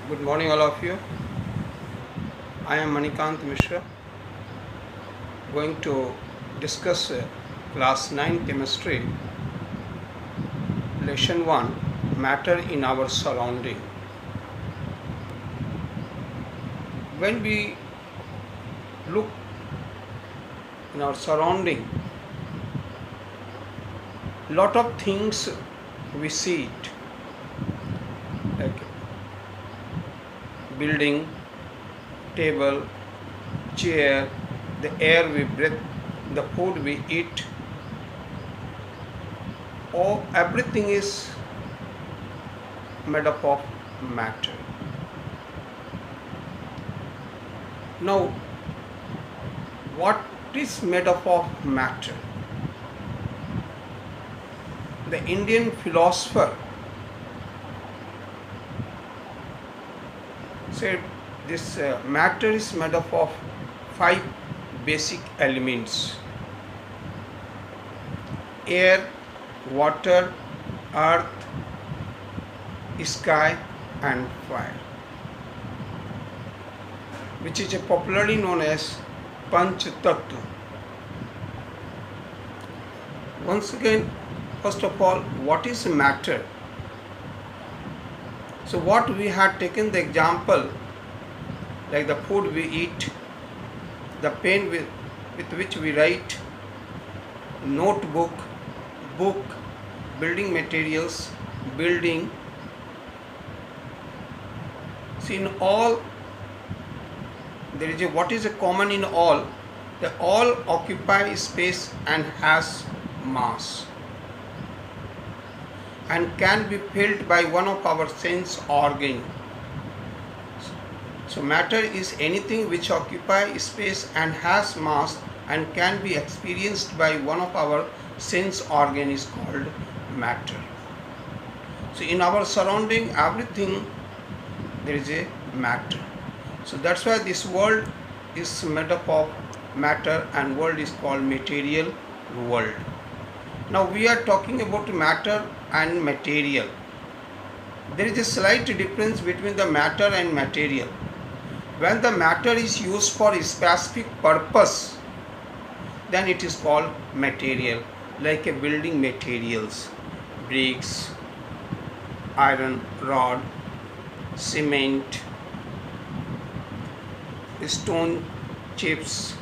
Good morning, all of you. I am Manikant Mishra, going to discuss class 9 chemistry, lesson 1, matter in our surrounding. When we look in our surrounding, lot of things we see it, like building, table, chair, the air we breathe, the food we eat, all everything is made up of matter. Now, what is made up of matter? The Indian philosopher said this matter is made up of 5 basic elements: air, water, earth, sky and fire, which is popularly known as Panch Tattva. Once again, first of all, what is matter? So what we had taken the example, like the food we eat, the pen with which we write, notebook, book, building materials, building. See, in all there is what is a common in all? They all occupy space and has mass and can be felt by one of our sense organ. So matter is anything which occupies space and has mass and can be experienced by one of our sense organ is called matter. So in our surrounding, everything there is a matter. So that's why this world is made up of matter and world is called material world. Now we are talking about matter and material. There is a slight difference between the matter and material. When the matter is used for a specific purpose, then it is called material, like a building materials, bricks, iron rod, cement, stone chips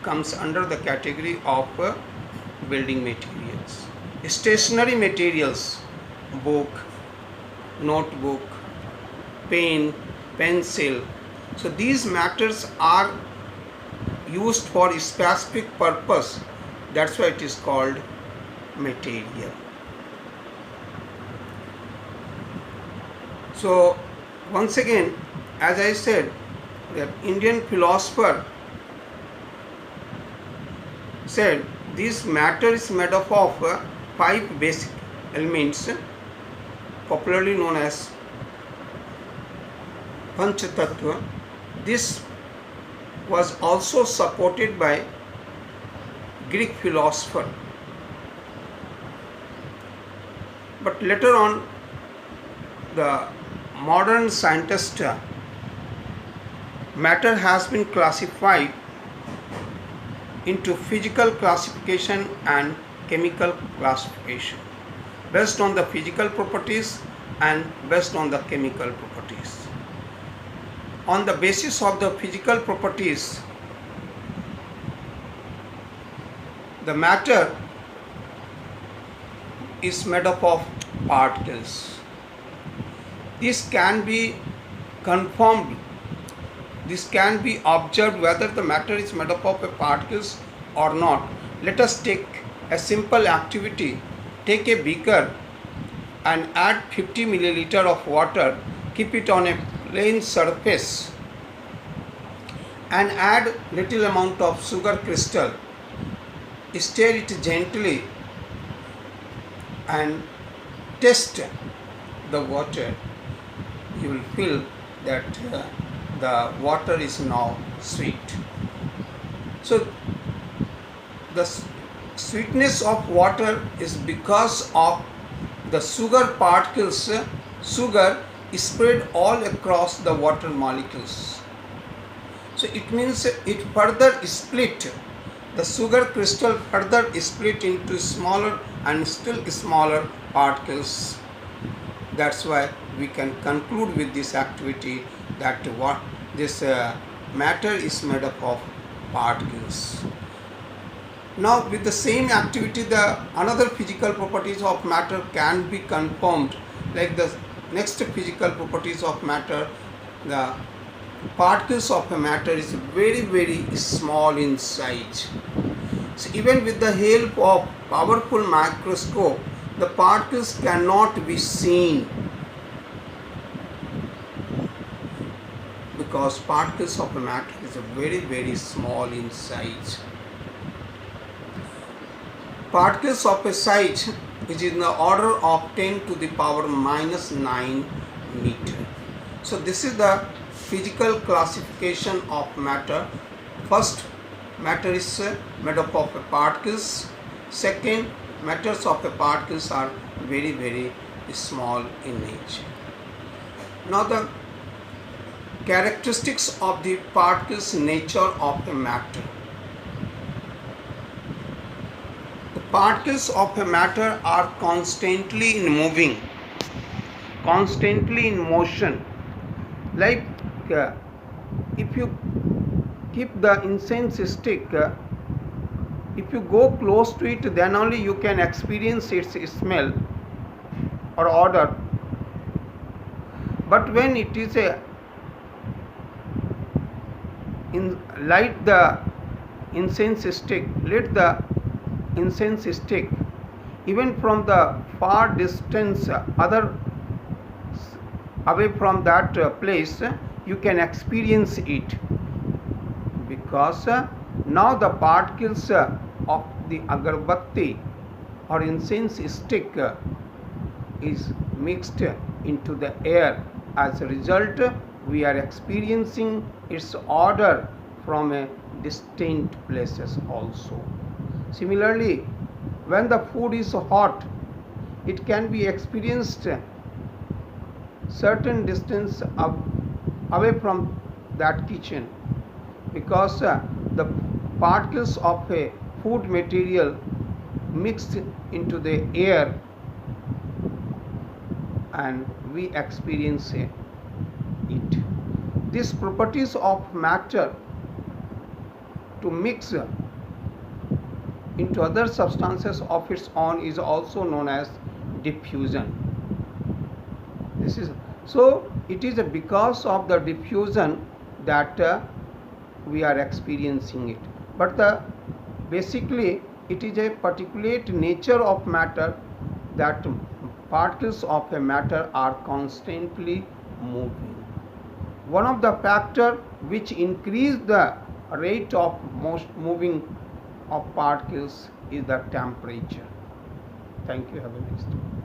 comes under the category of building materials. Stationary materials, book, notebook, pen, pencil. So these matters are used for a specific purpose. That's why it is called material. So once again, as I said, the Indian philosopher said this matter is made up of 5 basic elements, popularly known as Panch Tattva. This was also supported by Greek philosopher. But later on, the modern scientist, matter has been classified into physical classification and chemical classification, based on the physical properties and based on the chemical properties. On the basis of the physical properties, the matter is made up of particles. This can be confirmed, this can be observed whether the matter is made up of particles or not. Let us take a simple activity. Take a beaker and add 50 milliliter of water, keep it on a plain surface and add little amount of sugar crystal. Stir it gently and test the water. You will feel that the water is now sweet. So the sweetness of water is because of the sugar particles. Sugar spread all across the water molecules. So it means it further split, the sugar crystal further split into smaller and still smaller particles. That's why we can conclude with this activity that what this matter is made up of particles. Now with the same activity, the another physical properties of matter can be confirmed, like the next physical properties of matter. The particles of a matter is very small in size. So even with the help of powerful microscope, the particles cannot be seen, because particles of a matter is very small in size. Particles of a size is in the order of 10 to the power minus 9 meter. So this is the physical classification of matter. First, matter is made up of particles. Second, matters of particles are very small in nature. Now the characteristics of the particles nature of a matter. The particles of a matter are constantly in moving, constantly in motion. Like if you keep the incense stick, if you go close to it, then only you can experience its smell or odor. But when it is light the incense stick, let the incense stick, even from the far distance, away from that place, you can experience it, because now the particles of the agarbatti or incense stick is mixed into the air. As a result, we are experiencing its odor from a distant places also. Similarly, when the food is hot, it can be experienced certain distance away from that kitchen, because the particles of a food material mixed into the air and we experience it. These properties of matter to mix into other substances of its own is also known as diffusion. This is so it is because of the diffusion that we are experiencing it. But basically it is a particulate nature of matter that particles of a matter are constantly moving. One of the factors which increase the rate of moving of particles is the temperature. Thank you. Have a nice day.